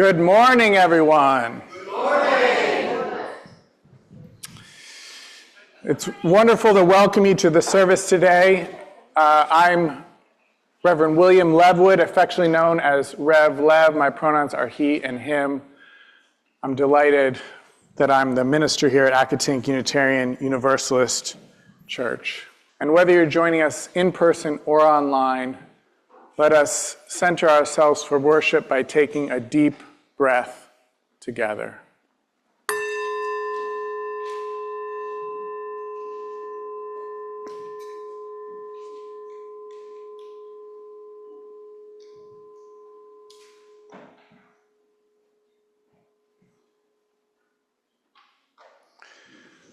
Good morning, everyone. Good morning. It's wonderful to welcome you to the service today. I'm Reverend William Levwood, affectionately known as Rev Lev. My pronouns are he and him. I'm delighted that I'm the minister here at Accotink Unitarian Universalist Church. And whether you're joining us in person or online, let us center ourselves for worship by taking a deep breath together.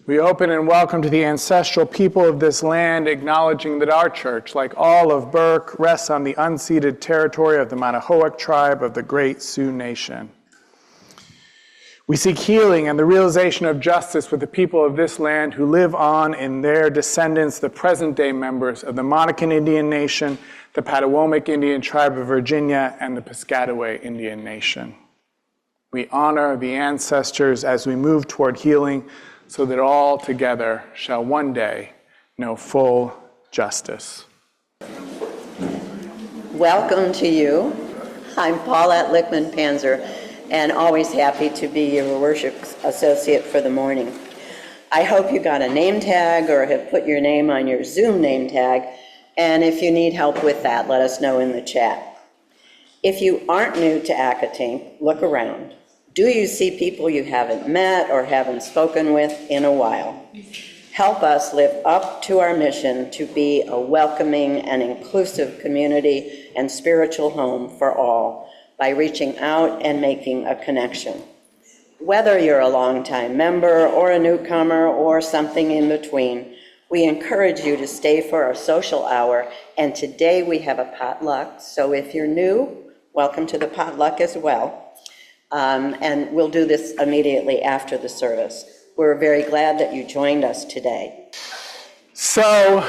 We open and welcome to the ancestral people of this land, acknowledging that our church, like all of Burke, rests on the unceded territory of the Manahoac tribe of the Great Sioux Nation. We seek healing and the realization of justice with the people of this land who live on in their descendants, the present-day members of the Monacan Indian Nation, the Patawomic Indian Tribe of Virginia, and the Piscataway Indian Nation. We honor the ancestors as we move toward healing, so that all together shall one day know full justice. Welcome to you. I'm Paulette Lickman-Panzer, and always happy to be your worship associate for the morning. I hope you got a name tag or have put your name on your Zoom name tag, and if you need help with that, let us know in the chat. If you aren't new to Accotink, look around. Do you see people you haven't met or haven't spoken with in a while? Help us live up to our mission to be a welcoming and inclusive community and spiritual home for all by reaching out and making a connection. Whether you're a longtime member or a newcomer or something in between, we encourage you to stay for our social hour, and today we have a potluck, so if you're new, welcome to the potluck as well. And we'll do this immediately after the service. We're very glad that you joined us today. So,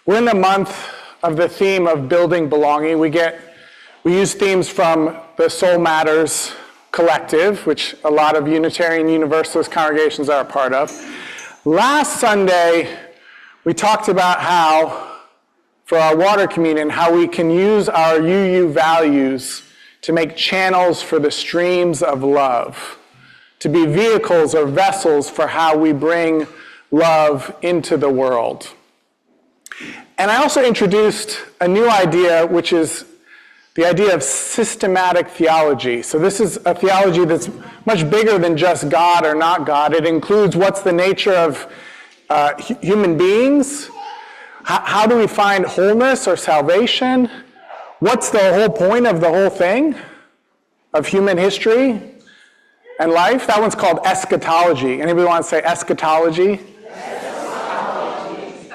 we're in the month of the theme of building belonging. We use themes from the Soul Matters Collective, which a lot of Unitarian Universalist congregations are a part of. Last Sunday, we talked about how, for our water communion, how we can use our UU values to make channels for the streams of love, to be vehicles or vessels for how we bring love into the world. And I also introduced a new idea, which is the idea of systematic theology. So this is a theology that's much bigger than just God or not God. It includes what's the nature of human beings, how do we find wholeness or salvation, what's the whole point of the whole thing, of human history and life? That one's called eschatology. Anybody want to say eschatology? Eschatology.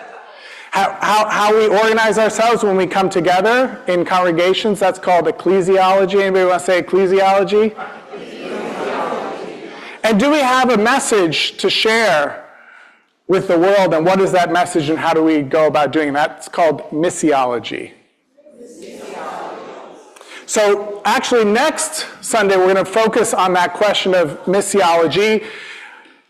How we organize ourselves when we come together in congregations, that's called ecclesiology. Anybody want to say ecclesiology? Ecclesiology. And do we have a message to share with the world, and what is that message and how do we go about doing that? It's called missiology. So actually next Sunday we're going to focus on that question of missiology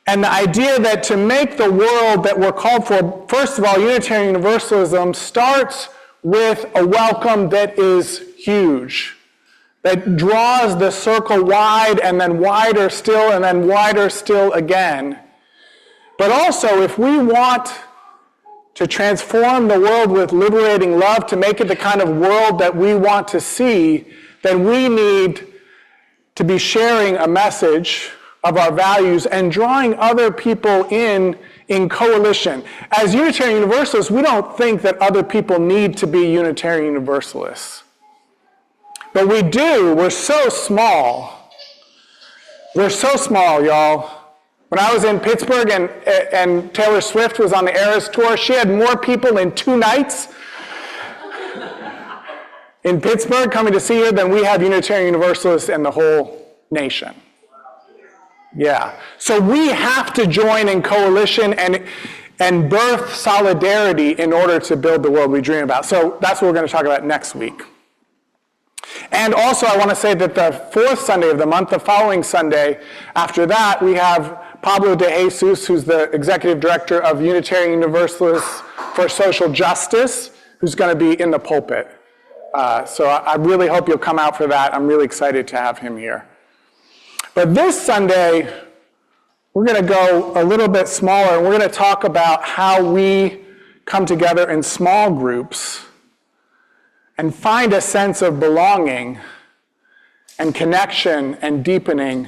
and the idea that to make the world that we're called for, first of all, Unitarian Universalism starts with a welcome that is huge, that draws the circle wide and then wider still and then wider still again. But also, if we want to transform the world with liberating love, to make it the kind of world that we want to see, then we need to be sharing a message of our values and drawing other people in coalition. As Unitarian Universalists, we don't think that other people need to be Unitarian Universalists. But we do. We're so small. We're so small, y'all. When I was in Pittsburgh and Taylor Swift was on the Eras tour, she had more people in 2 nights in Pittsburgh coming to see her than we have Unitarian Universalists in the whole nation. Yeah. So we have to join in coalition and birth solidarity in order to build the world we dream about. So that's what we're going to talk about next week. And also, I want to say that the fourth Sunday of the month, the following Sunday, after that, we have Pablo de Jesus, who's the executive director of Unitarian Universalists for Social Justice, who's going to be in the pulpit. So I really hope you'll come out for that. I'm really excited to have him here. But this Sunday, we're going to go a little bit smaller, and we're going to talk about how we come together in small groups and find a sense of belonging and connection and deepening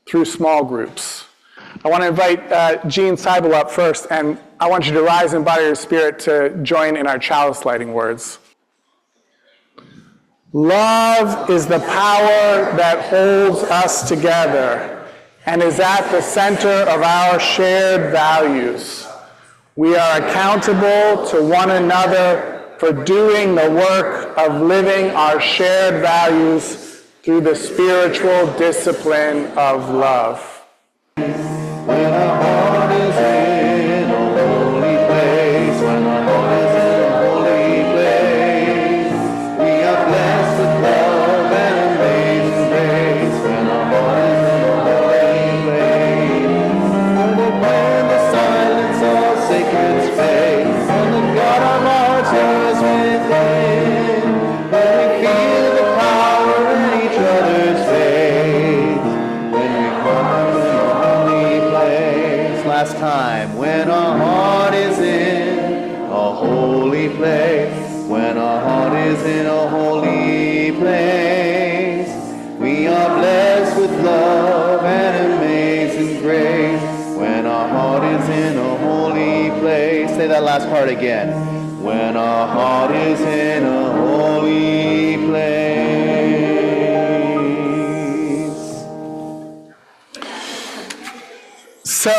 through small groups. I want to invite Gene Seibel up first, and I want you to rise in body or spirit to join in our chalice lighting words. Love is the power that holds us together and is at the center of our shared values. We are accountable to one another for doing the work of living our shared values through the spiritual discipline of love. When our heart is in a holy place, when our heart is in a holy place, we are blessed with love and amazing grace. When our heart is in a holy place, when the silence of sacred space, and the God of our hearts is within, when we feel the power in each other's faith, when we come in a holy place. Last time, when our heart is in a holy place, when our heart is in a holy place, we are blessed with love and amazing grace. When our heart is in a holy place. Say that last part again. When our heart is in a holy place. So,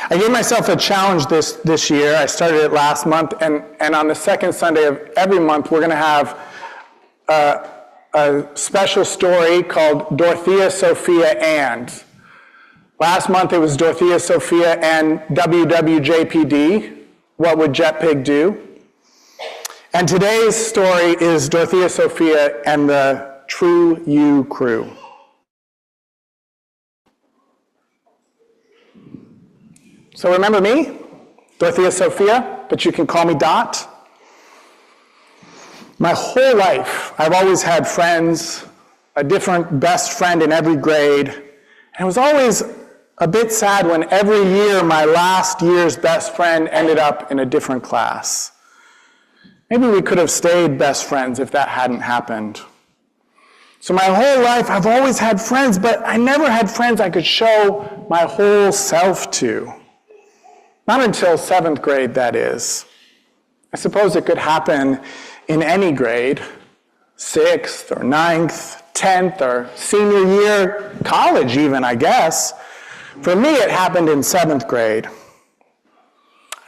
I gave myself a challenge this year. I started it last month, and on the second Sunday of every month, we're going to have a special story called Dorothea, Sophia, and. Last month it was Dorothea, Sophia, and WWJPD, What Would JetPig Do? And today's story is Dorothea, Sophia, and the True You crew. So remember me, Dorothea, Sophia, but you can call me Dot. My whole life, I've always had friends, a different best friend in every grade, and it was always a bit sad when every year my last year's best friend ended up in a different class. Maybe we could have stayed best friends if that hadn't happened. So my whole life I've always had friends, but I never had friends I could show my whole self to. Not until 7th grade, that is. I suppose it could happen in any grade, 6th or 9th, 10th or senior year, college even, I guess. For me, it happened in 7th grade.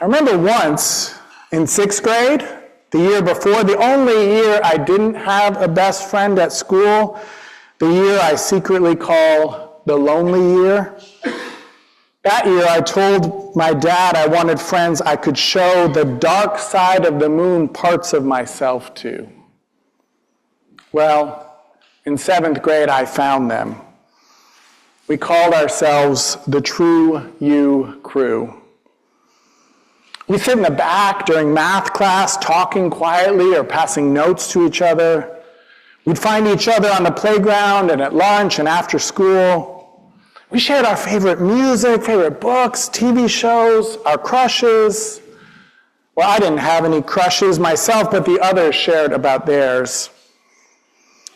I remember once in 6th grade, the year before, the only year I didn't have a best friend at school, the year I secretly call the lonely year. That year, I told my dad I wanted friends I could show the dark side of the moon parts of myself to. Well, in 7th grade, I found them. We called ourselves the True You crew. We sit in the back during math class, talking quietly or passing notes to each other. We'd find each other on the playground and at lunch and after school. We shared our favorite music, favorite books, TV shows, our crushes. Well, I didn't have any crushes myself, but the others shared about theirs.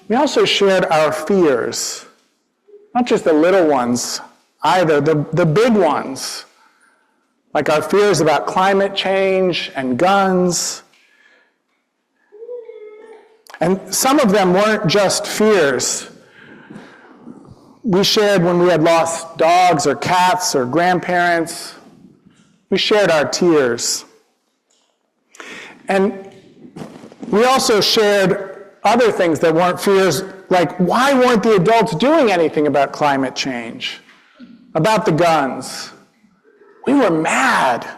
We also shared our fears. Not just the little ones either, the big ones, like our fears about climate change and guns. And some of them weren't just fears. We shared when we had lost dogs or cats or grandparents. We shared our tears. And we also shared other things that weren't fears, like why weren't the adults doing anything about climate change, about the guns? We were mad,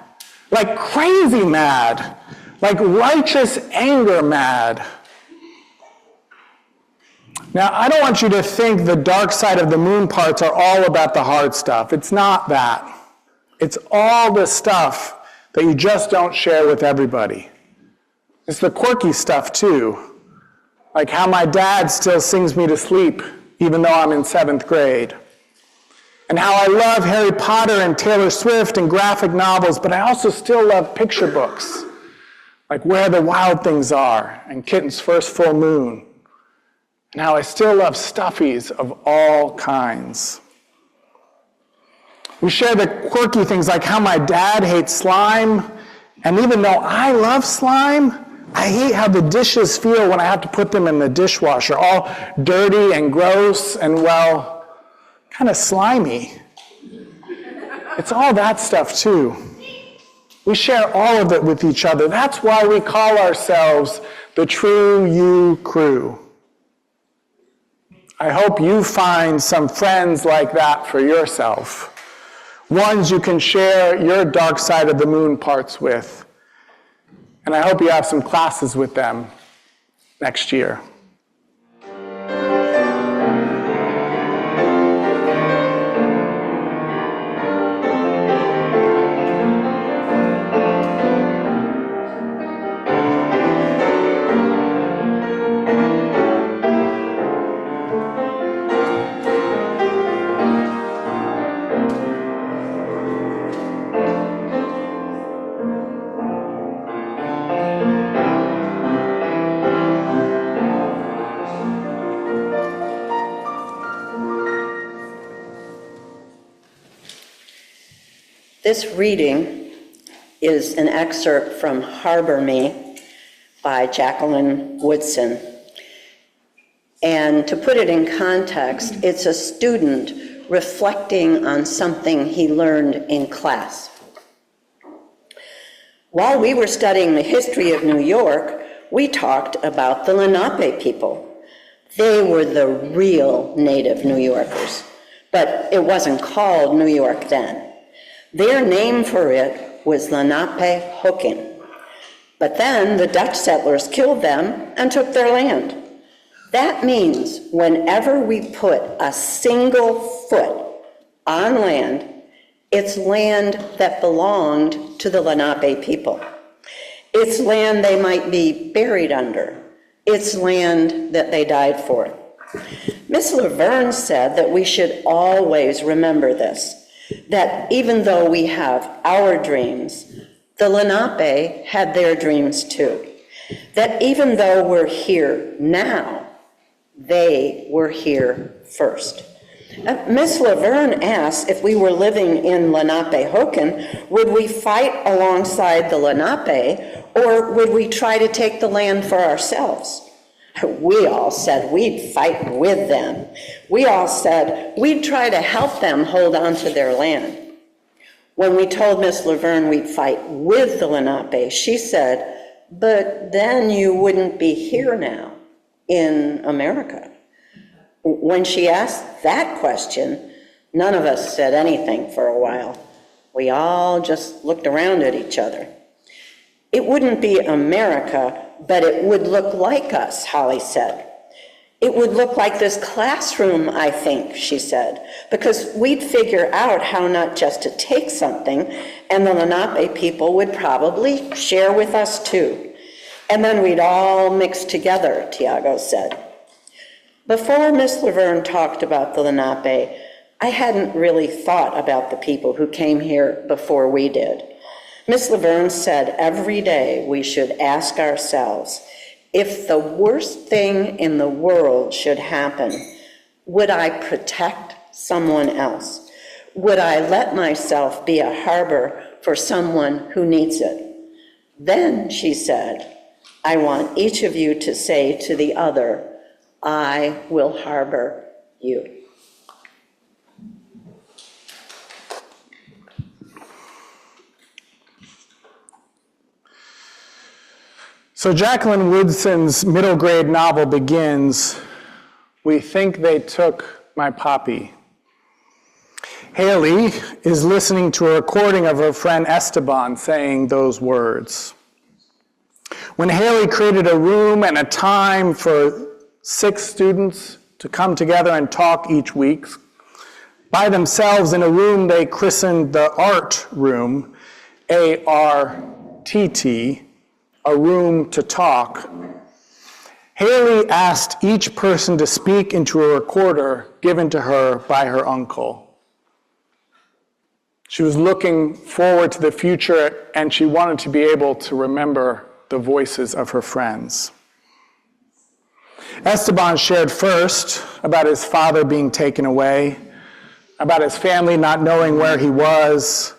like crazy mad, like righteous anger mad. Now, I don't want you to think the dark side of the moon parts are all about the hard stuff. It's not that. It's all the stuff that you just don't share with everybody. It's the quirky stuff too, like how my dad still sings me to sleep even though I'm in 7th grade, and how I love Harry Potter and Taylor Swift and graphic novels, but I also still love picture books, like Where the Wild Things Are and Kitten's First Full Moon, and how I still love stuffies of all kinds. We share the quirky things like how my dad hates slime, and even though I love slime, I hate how the dishes feel when I have to put them in the dishwasher, all dirty and gross and, well, kind of slimy. It's all that stuff too. We share all of it with each other. That's why we call ourselves the True You Crew. I hope you find some friends like that for yourself. Ones you can share your dark side of the moon parts with. And I hope you have some classes with them next year. This reading is an excerpt from Harbor Me by Jacqueline Woodson. And to put it in context, it's a student reflecting on something he learned in class. While we were studying the history of New York, we talked about the Lenape people. They were the real native New Yorkers, but it wasn't called New York then. Their name for it was Lenape-Hoking. But then the Dutch settlers killed them and took their land. That means whenever we put a single foot on land, it's land that belonged to the Lenape people. It's land they might be buried under. It's land that they died for. Miss Laverne said that we should always remember this, that even though we have our dreams, the Lenape had their dreams too. That even though we're here now, they were here first. Miss Laverne asked if we were living in Lenape-Hoken, would we fight alongside the Lenape, or would we try to take the land for ourselves? We all said we'd fight with them. We all said we'd try to help them hold on to their land. When we told Miss Laverne we'd fight with the Lenape, she said, but then you wouldn't be here now in America. When she asked that question, none of us said anything for a while. We all just looked around at each other. It wouldn't be America, but it would look like us, Holly said. It would look like this classroom, I think, she said, because we'd figure out how not just to take something, and the Lenape people would probably share with us too. And then we'd all mix together, Tiago said. Before Miss Laverne talked about the Lenape, I hadn't really thought about the people who came here before we did. Miss Laverne said every day we should ask ourselves, if the worst thing in the world should happen, would I protect someone else? Would I let myself be a harbor for someone who needs it? Then, she said, I want each of you to say to the other, I will harbor you. So Jacqueline Woodson's middle grade novel begins, we think they took my poppy. Haley is listening to a recording of her friend Esteban saying those words. When Haley created a room and a time for 6 students to come together and talk each week by themselves in a room they christened the Art Room, ARTT, a room to talk. Haley asked each person to speak into a recorder given to her by her uncle. She was looking forward to the future, and she wanted to be able to remember the voices of her friends. Esteban shared first about his father being taken away, about his family not knowing where he was,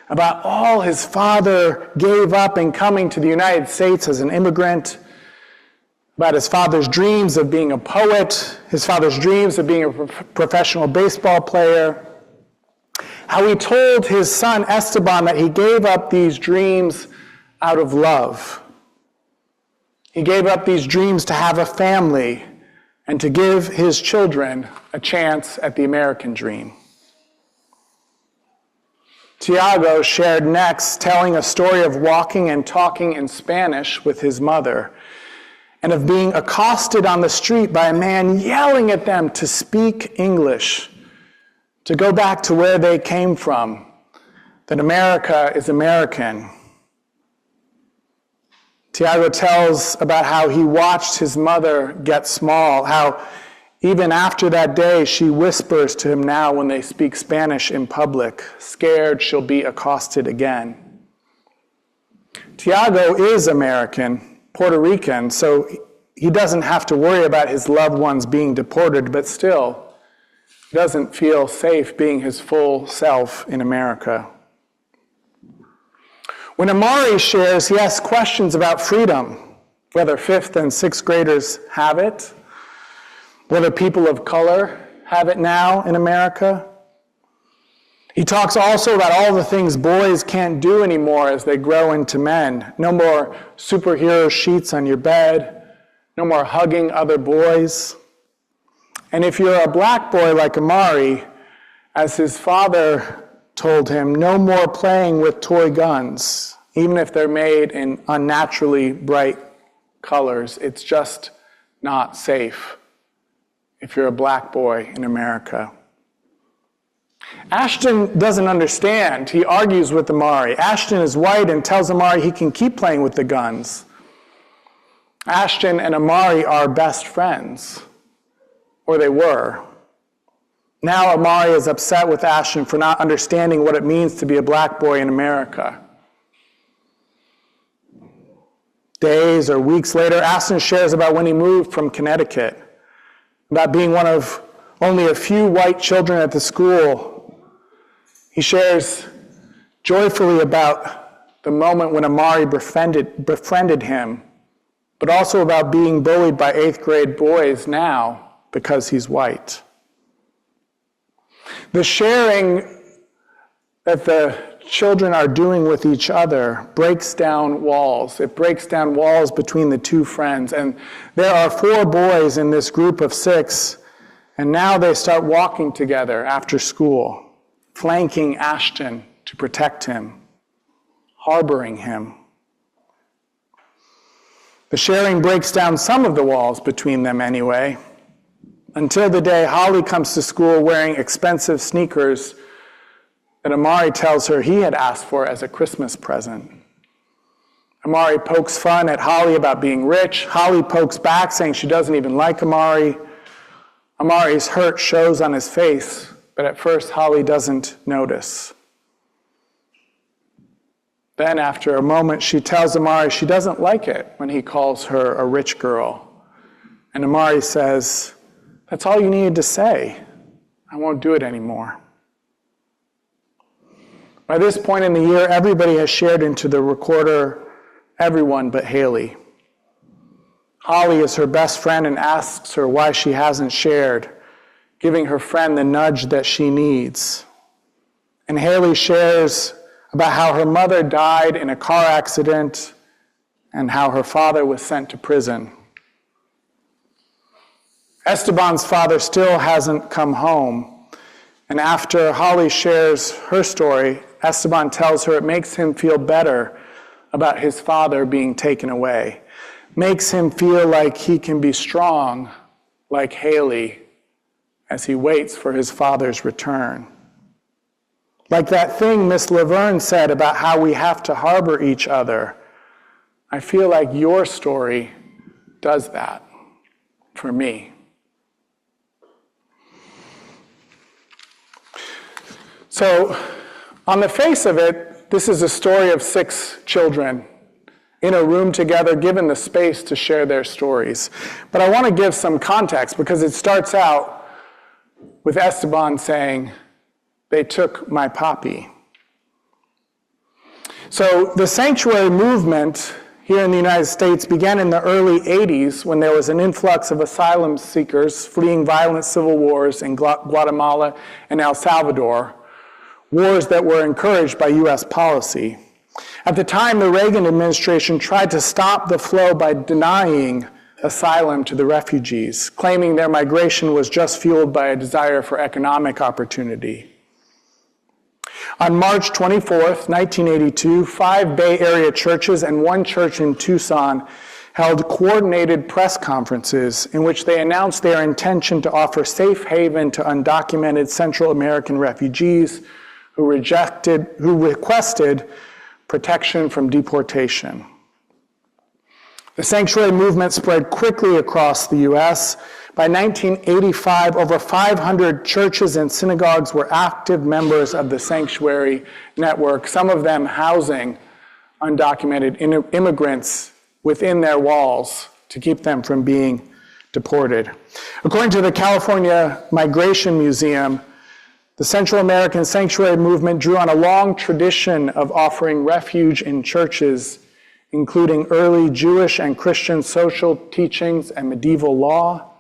about all his father gave up in coming to the United States as an immigrant, about his father's dreams of being a poet, his father's dreams of being a professional baseball player, how he told his son Esteban that he gave up these dreams out of love. He gave up these dreams to have a family and to give his children a chance at the American dream. Tiago shared next, telling a story of walking and talking in Spanish with his mother, and of being accosted on the street by a man yelling at them to speak English, to go back to where they came from, that America is American. Tiago tells about how he watched his mother get small, how even after that day she whispers to him now when they speak Spanish in public, scared she'll be accosted again. Tiago is American, Puerto Rican, so he doesn't have to worry about his loved ones being deported, but still, he doesn't feel safe being his full self in America. When Amari shares, he asks questions about freedom, whether 5th and 6th graders have it, whether people of color have it now in America. He talks also about all the things boys can't do anymore as they grow into men. No more superhero sheets on your bed. No more hugging other boys. And if you're a black boy like Amari, as his father told him, no more playing with toy guns, even if they're made in unnaturally bright colors. It's just not safe if you're a black boy in America. Ashton doesn't understand. He argues with Amari. Ashton is white and tells Amari he can keep playing with the guns. Ashton and Amari are best friends, or they were. Now Amari is upset with Ashton for not understanding what it means to be a black boy in America. Days or weeks later, Ashton shares about when he moved from Connecticut, about being one of only a few white children at the school. He shares joyfully about the moment when Amari befriended him, but also about being bullied by 8th grade boys now because he's white. The sharing that the children are doing with each other breaks down walls. It breaks down walls between the two friends. And there are 4 boys in this group of 6, and now they start walking together after school, flanking Ashton to protect him, harboring him. The sharing breaks down some of the walls between them anyway, until the day Holly comes to school wearing expensive sneakers that Amari tells her he had asked for as a Christmas present. Amari pokes fun at Holly about being rich. Holly pokes back, saying she doesn't even like Amari. Amari's hurt shows on his face, but at first Holly doesn't notice. Then, after a moment, she tells Amari she doesn't like it when he calls her a rich girl. And Amari says, "That's all you needed to say. I won't do it anymore." By this point in the year, everybody has shared into the recorder, everyone but Haley. Holly is her best friend and asks her why she hasn't shared, giving her friend the nudge that she needs. And Haley shares about how her mother died in a car accident and how her father was sent to prison. Esteban's father still hasn't come home, and after Holly shares her story, Esteban tells her it makes him feel better about his father being taken away, makes him feel like he can be strong like Haley as he waits for his father's return. Like that thing Miss Laverne said about how we have to harbor each other, I feel like your story does that for me. So, on the face of it, this is a story of 6 children in a room together, given the space to share their stories. But I want to give some context, because it starts out with Esteban saying, "They took my papi." So the sanctuary movement here in the United States began in the early 80s when there was an influx of asylum seekers fleeing violent civil wars in Guatemala and El Salvador, wars that were encouraged by U.S. policy. At the time, the Reagan administration tried to stop the flow by denying asylum to the refugees, claiming their migration was just fueled by a desire for economic opportunity. On March 24th, 1982, 5 Bay Area churches and 1 church in Tucson held coordinated press conferences in which they announced their intention to offer safe haven to undocumented Central American refugees who requested protection from deportation. The sanctuary movement spread quickly across the U.S. By 1985, over 500 churches and synagogues were active members of the sanctuary network, some of them housing undocumented immigrants within their walls to keep them from being deported. According to the California Migration Museum, the Central American sanctuary movement drew on a long tradition of offering refuge in churches, including early Jewish and Christian social teachings and medieval law.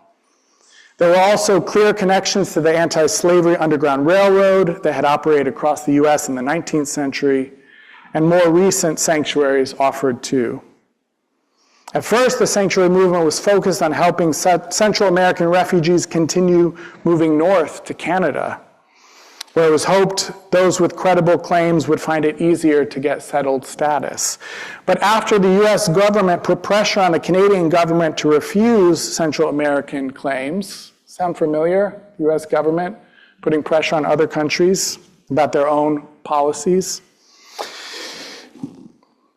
There were also clear connections to the anti-slavery Underground Railroad that had operated across the U.S. in the 19th century, and more recent sanctuaries offered too. At first, the sanctuary movement was focused on helping Central American refugees continue moving north to Canada, where it was hoped those with credible claims would find it easier to get settled status. But after the U.S. government put pressure on the Canadian government to refuse Central American claims, sound familiar? U.S. government putting pressure on other countries about their own policies.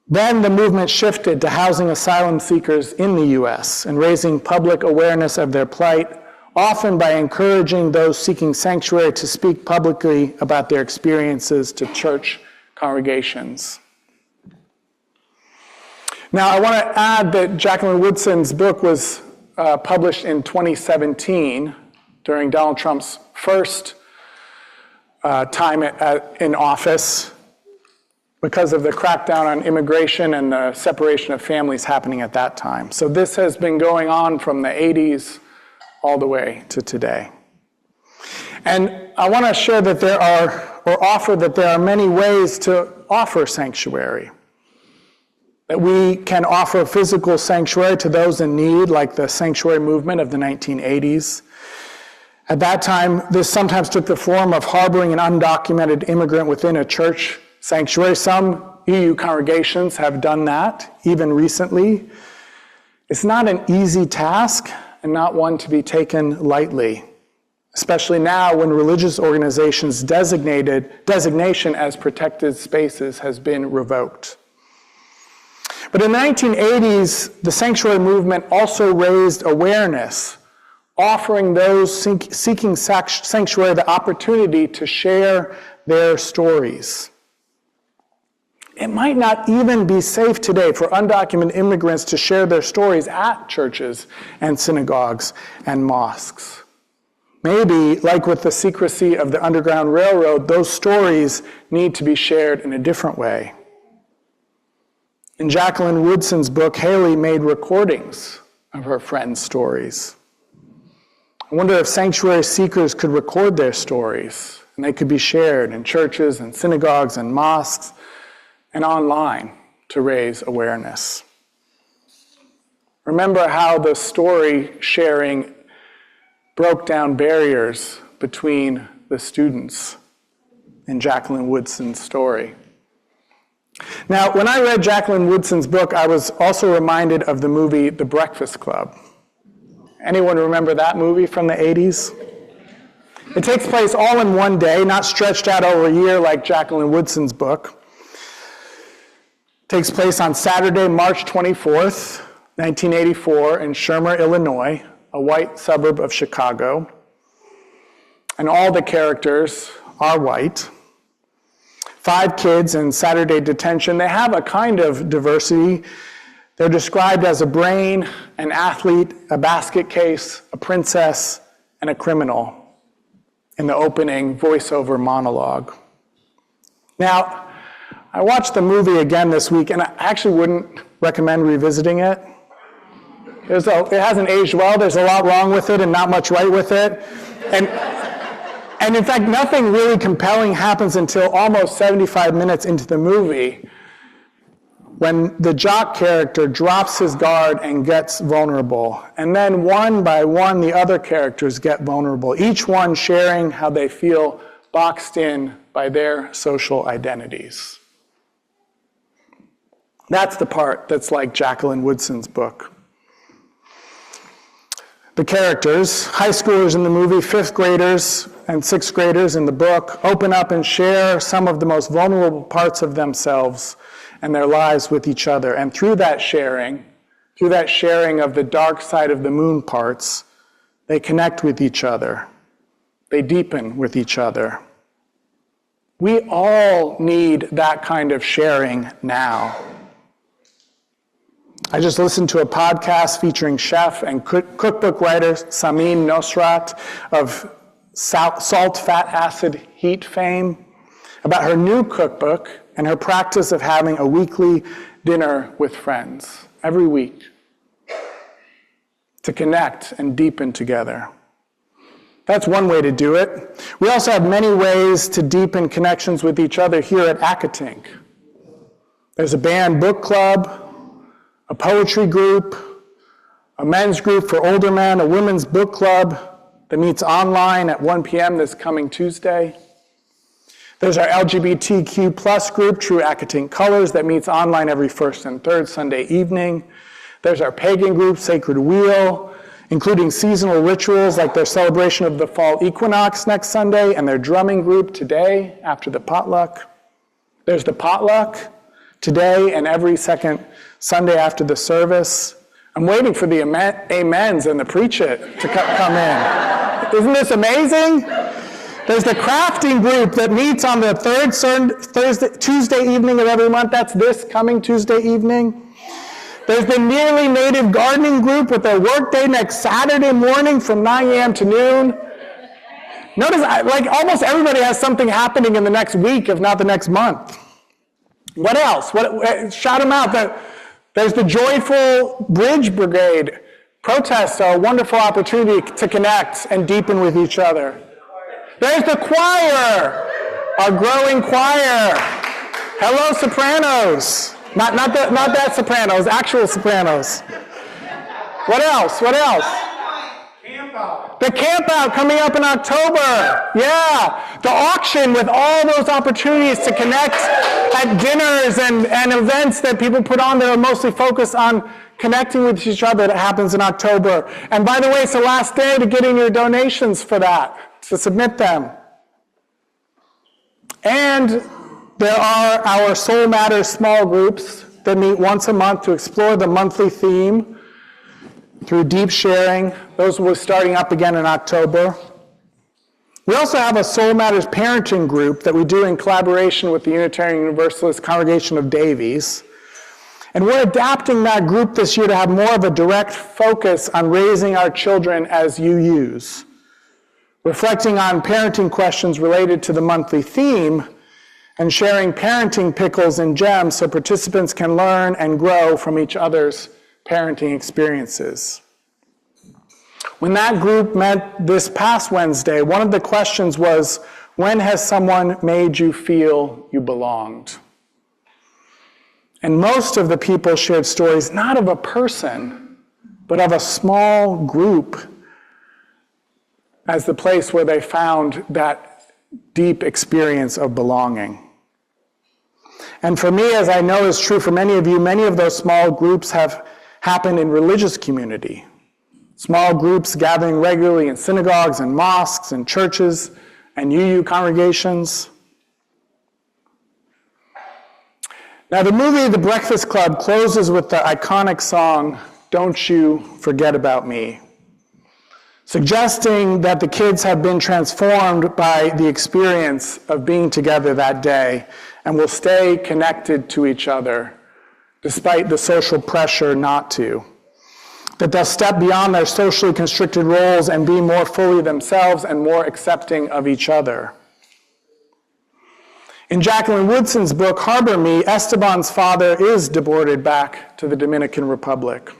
Then the movement shifted to housing asylum seekers in the U.S. and raising public awareness of their plight, often by encouraging those seeking sanctuary to speak publicly about their experiences to church congregations. Now, I want to add that Jacqueline Woodson's book was published in 2017 during Donald Trump's first time in office because of the crackdown on immigration and the separation of families happening at that time. So this has been going on from the 80s all the way to today. And I want to share that offer that there are many ways to offer sanctuary. That we can offer physical sanctuary to those in need, like the sanctuary movement of the 1980s. At that time, this sometimes took the form of harboring an undocumented immigrant within a church sanctuary. Some EU congregations have done that, even recently. It's not an easy task, and not one to be taken lightly, especially now when religious organizations' designation as protected spaces has been revoked. But in the 1980s, the sanctuary movement also raised awareness, offering those seeking sanctuary the opportunity to share their stories. It might not even be safe today for undocumented immigrants to share their stories at churches and synagogues and mosques. Maybe, like with the secrecy of the Underground Railroad, those stories need to be shared in a different way. In Jacqueline Woodson's book, Haley made recordings of her friends' stories. I wonder if sanctuary seekers could record their stories, and they could be shared in churches and synagogues and mosques and online to raise awareness. Remember how the story sharing broke down barriers between the students in Jacqueline Woodson's story. Now, when I read Jacqueline Woodson's book, I was also reminded of the movie The Breakfast Club. Anyone remember that movie from the 80s? It takes place all in one day, not stretched out over a year like Jacqueline Woodson's book. It takes place on Saturday, March 24th, 1984, in Shermer, Illinois, a white suburb of Chicago. And all the characters are white. 5 kids in Saturday detention. They have a kind of diversity. They're described as a brain, an athlete, a basket case, a princess, and a criminal in the opening voiceover monologue. Now, I watched the movie again this week, and I actually wouldn't recommend revisiting it. It hasn't aged well. There's a lot wrong with it and not much right with it. And in fact, nothing really compelling happens until almost 75 minutes into the movie, when the jock character drops his guard and gets vulnerable. And then one by one, the other characters get vulnerable, each one sharing how they feel boxed in by their social identities. That's the part that's like Jacqueline Woodson's book. The characters, high schoolers in the movie, 5th graders and 6th graders in the book, open up and share some of the most vulnerable parts of themselves and their lives with each other. And through that sharing of the dark side of the moon parts, they connect with each other. They deepen with each other. We all need that kind of sharing now. I just listened to a podcast featuring chef and cookbook writer Samin Nosrat of Salt, Fat, Acid, Heat fame about her new cookbook and her practice of having a weekly dinner with friends every week to connect and deepen together. That's one way to do it. We also have many ways to deepen connections with each other here at Accotink. There's a band book club, a poetry group, a men's group for older men, a women's book club that meets online at 1 p.m. this coming Tuesday. There's our LGBTQ plus group, True Accotink Colors, that meets online every first and third Sunday evening. There's our pagan group, Sacred Wheel, including seasonal rituals like their celebration of the fall equinox next Sunday and their drumming group today after the potluck. There's the potluck today and every second Sunday after the service. I'm waiting for the amens and the preach it to come in. Isn't this amazing? There's the crafting group that meets on the Tuesday evening of every month. That's this coming Tuesday evening. There's the Nearly Native gardening group with their work day next Saturday morning from 9 a.m. to noon. Notice, like, almost everybody has something happening in the next week, if not the next month. What else? Shout them out. There's the Joyful Bridge Brigade. Protests are a wonderful opportunity to connect and deepen with each other. There's the choir, our growing choir. Hello, sopranos. Not that sopranos, actual sopranos. What else? The camp out coming up in October. Yeah. The auction with all those opportunities to connect at dinners and events that people put on that are mostly focused on connecting with each other that happens in October. And by the way, it's the last day to get in your donations for that, to submit them. And there are our Soul Matters small groups that meet once a month to explore the monthly theme through deep sharing. Those will be starting up again in October. We also have a Soul Matters parenting group that we do in collaboration with the Unitarian Universalist Congregation of Davies. And we're adapting that group this year to have more of a direct focus on raising our children as UUs, reflecting on parenting questions related to the monthly theme, and sharing parenting pickles and gems so participants can learn and grow from each other's parenting experiences. When that group met this past Wednesday, one of the questions was, when has someone made you feel you belonged? And most of the people shared stories not of a person, but of a small group as the place where they found that deep experience of belonging. And for me, as I know is true for many of you, many of those small groups have happened in religious community, Small groups gathering regularly in synagogues and mosques and churches and UU congregations. Now, the movie The Breakfast Club closes with the iconic song, "Don't You Forget About Me," suggesting that the kids have been transformed by the experience of being together that day and will stay connected to each other despite the social pressure not to. That they'll step beyond their socially constricted roles and be more fully themselves and more accepting of each other. In Jacqueline Woodson's book, Harbor Me, Esteban's father is deported back to the Dominican Republic.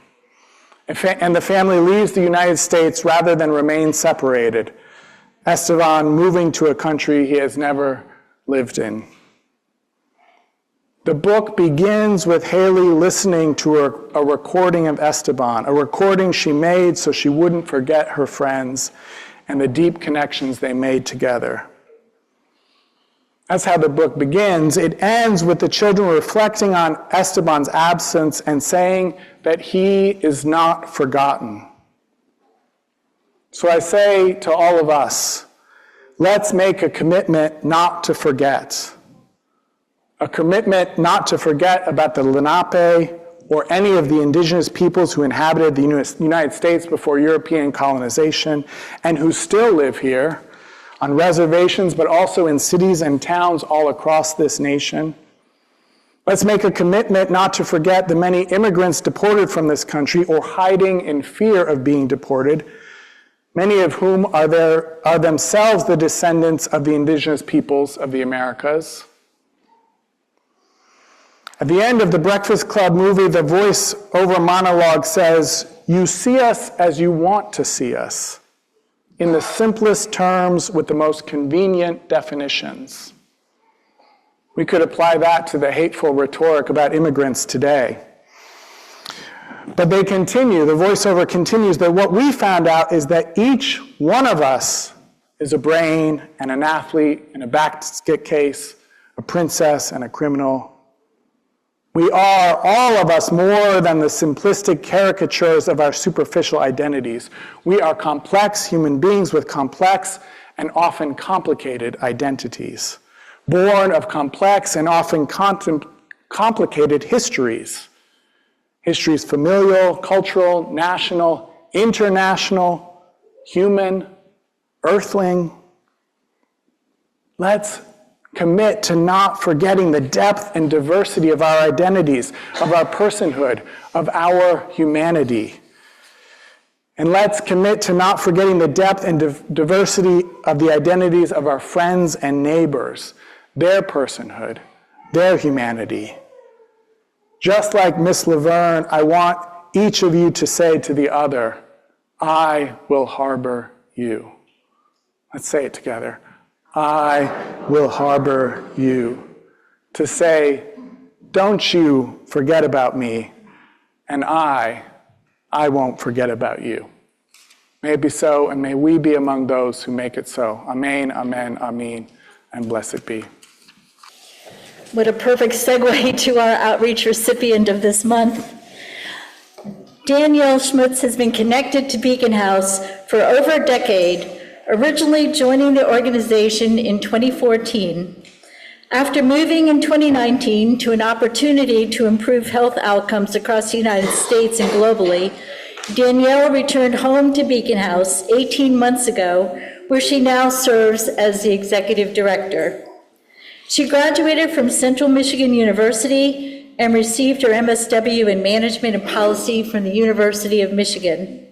And the family leaves the United States rather than remain separated, Esteban moving to a country he has never lived in. The book begins with Haley listening to a recording of Esteban, a recording she made so she wouldn't forget her friends and the deep connections they made together. That's how the book begins. It ends with the children reflecting on Esteban's absence and saying that he is not forgotten. So I say to all of us, let's make a commitment not to forget. A commitment not to forget about the Lenape or any of the indigenous peoples who inhabited the United States before European colonization and who still live here on reservations, but also in cities and towns all across this nation. Let's make a commitment not to forget the many immigrants deported from this country or hiding in fear of being deported, many of whom are themselves the descendants of the indigenous peoples of the Americas. At the end of the Breakfast Club movie, the voice-over monologue says, "You see us as you want to see us, in the simplest terms with the most convenient definitions." We could apply that to the hateful rhetoric about immigrants today. But they continue, the voiceover continues, that what we found out is that each one of us is a brain and an athlete and a basket case, a princess and a criminal. We are, all of us, more than the simplistic caricatures of our superficial identities. We are complex human beings with complex and often complicated identities, born of complex and often complicated histories. Histories familial, cultural, national, international, human, earthling. Let's commit to not forgetting the depth and diversity of our identities, of our personhood, of our humanity. And let's commit to not forgetting the depth and diversity of the identities of our friends and neighbors, their personhood, their humanity. Just like Miss Laverne, I want each of you to say to the other, "I will harbor you." Let's say it together. I will harbor you. To say, don't you forget about me, and I won't forget about you. May it be so, and may we be among those who make it so. Amen, amen, amen, and blessed be. What a perfect segue to our outreach recipient of this month. Danielle Schmutz has been connected to Beacon House for over a decade, originally joining the organization in 2014. After moving in 2019 to an opportunity to improve health outcomes across the United States and globally, Danielle returned home to Beacon House 18 months ago, where she now serves as the executive director. She graduated from Central Michigan University and received her MSW in Management and Policy from the University of Michigan.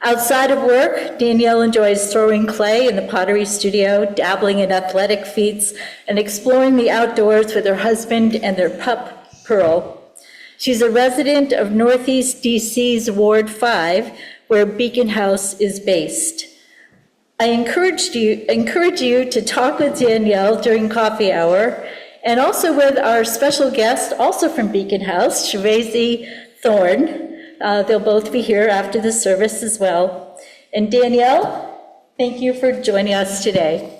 Outside of work, Danielle enjoys throwing clay in the pottery studio, dabbling in athletic feats, and exploring the outdoors with her husband and their pup, Pearl. She's a resident of Northeast DC's Ward 5, where Beacon House is based. I encourage you to talk with Danielle during coffee hour, and also with our special guest, also from Beacon House, Shavezi Thorne. They'll both be here after the service as well. And Danielle, thank you for joining us today.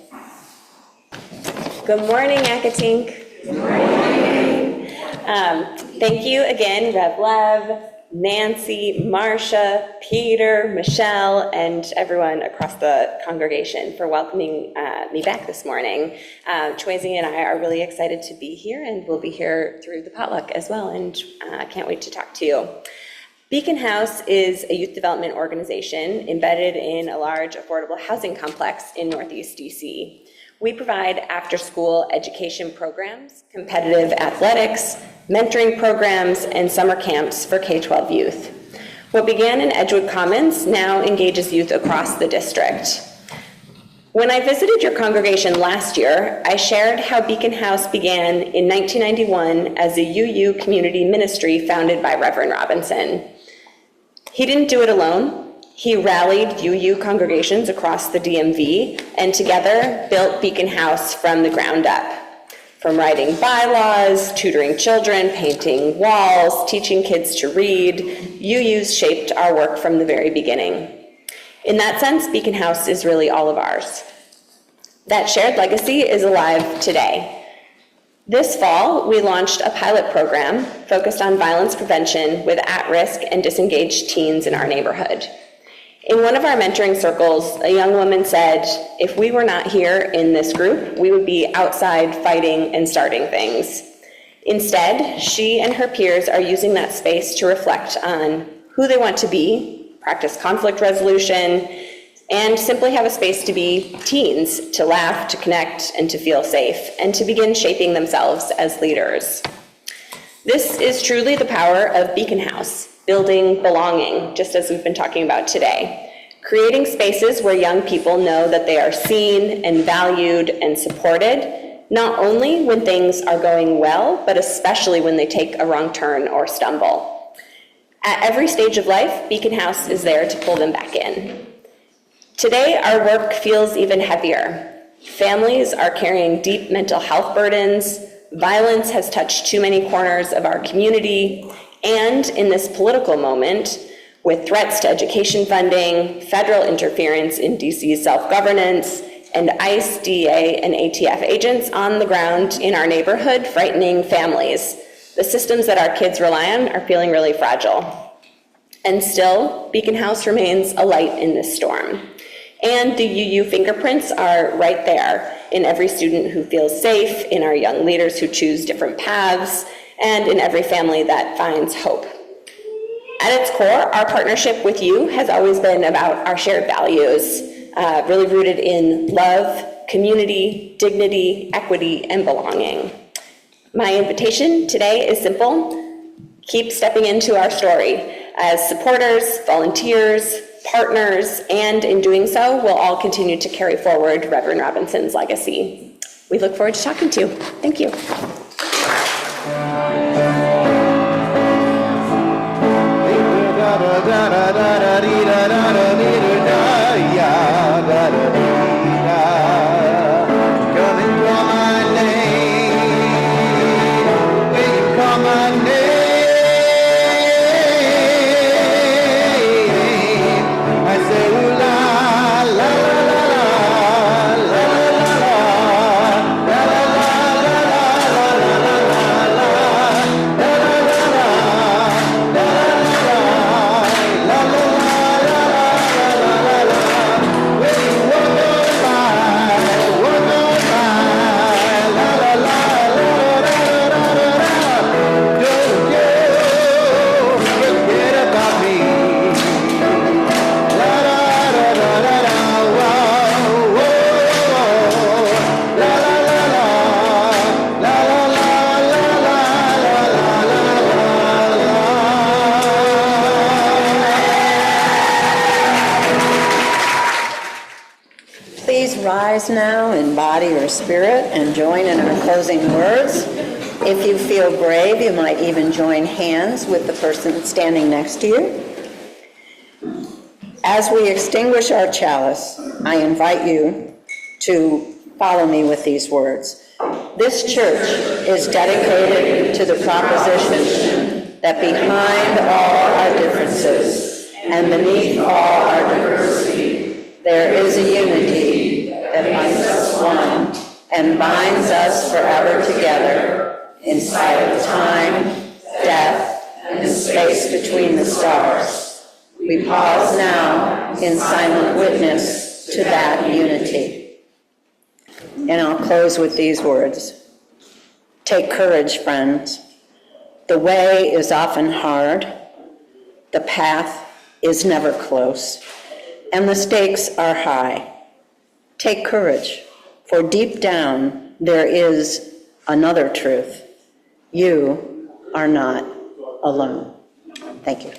Good morning, Accotink. Good morning. Thank you again, Rev Lev, Nancy, Marcia, Peter, Michelle, and everyone across the congregation for welcoming me back this morning. Chwezi and I are really excited to be here, and we'll be here through the potluck as well, and can't wait to talk to you. Beacon House is a youth development organization embedded in a large affordable housing complex in Northeast DC. We provide after-school education programs, competitive athletics, mentoring programs, and summer camps for K-12 youth. What began in Edgewood Commons now engages youth across the district. When I visited your congregation last year, I shared how Beacon House began in 1991 as a UU community ministry founded by Reverend Robinson. He didn't do it alone. He rallied UU congregations across the DMV and together built Beacon House from the ground up. From writing bylaws, tutoring children, painting walls, teaching kids to read, UUs shaped our work from the very beginning. In that sense, Beacon House is really all of ours. That shared legacy is alive today. This fall, we launched a pilot program focused on violence prevention with at-risk and disengaged teens in our neighborhood. In one of our mentoring circles, a young woman said, if we were not here in this group, we would be outside fighting and starting things. Instead, she and her peers are using that space to reflect on who they want to be, practice conflict resolution, and simply have a space to be teens, to laugh, to connect, and to feel safe, and to begin shaping themselves as leaders. This is truly the power of Beacon House. Building belonging, just as we've been talking about today. Creating spaces where young people know that they are seen and valued and supported, not only when things are going well, but especially when they take a wrong turn or stumble. At every stage of life, Beacon House is there to pull them back in. Today, our work feels even heavier. Families are carrying deep mental health burdens, violence has touched too many corners of our community, and in this political moment, with threats to education funding, federal interference in DC's self-governance, and ICE, DEA, and ATF agents on the ground in our neighborhood frightening families, the systems that our kids rely on are feeling really fragile. And still, Beacon House remains a light in this storm. And the UU fingerprints are right there in every student who feels safe, in our young leaders who choose different paths, and in every family that finds hope. At its core, our partnership with you has always been about our shared values, really rooted in love, community, dignity, equity, and belonging. My invitation today is simple. Keep stepping into our story as supporters, volunteers, partners, and in doing so, we'll all continue to carry forward Reverend Robinson's legacy. We look forward to talking to you. Thank you. Rise now in body or spirit and join in our closing words. If you feel brave, you might even join hands with the person standing next to you. As we extinguish our chalice, I invite you to follow me with these words. This church is dedicated to the proposition that behind all our differences and beneath all our diversity, there is a unity that makes us one and binds us forever together in spite of time, death, and the space between the We pause now in silent witness to that unity. And I'll close with these words. Take courage, friends. The way is often hard. The path is never close. And the stakes are high. Take courage, for deep down there is another truth. You are not alone. Thank you.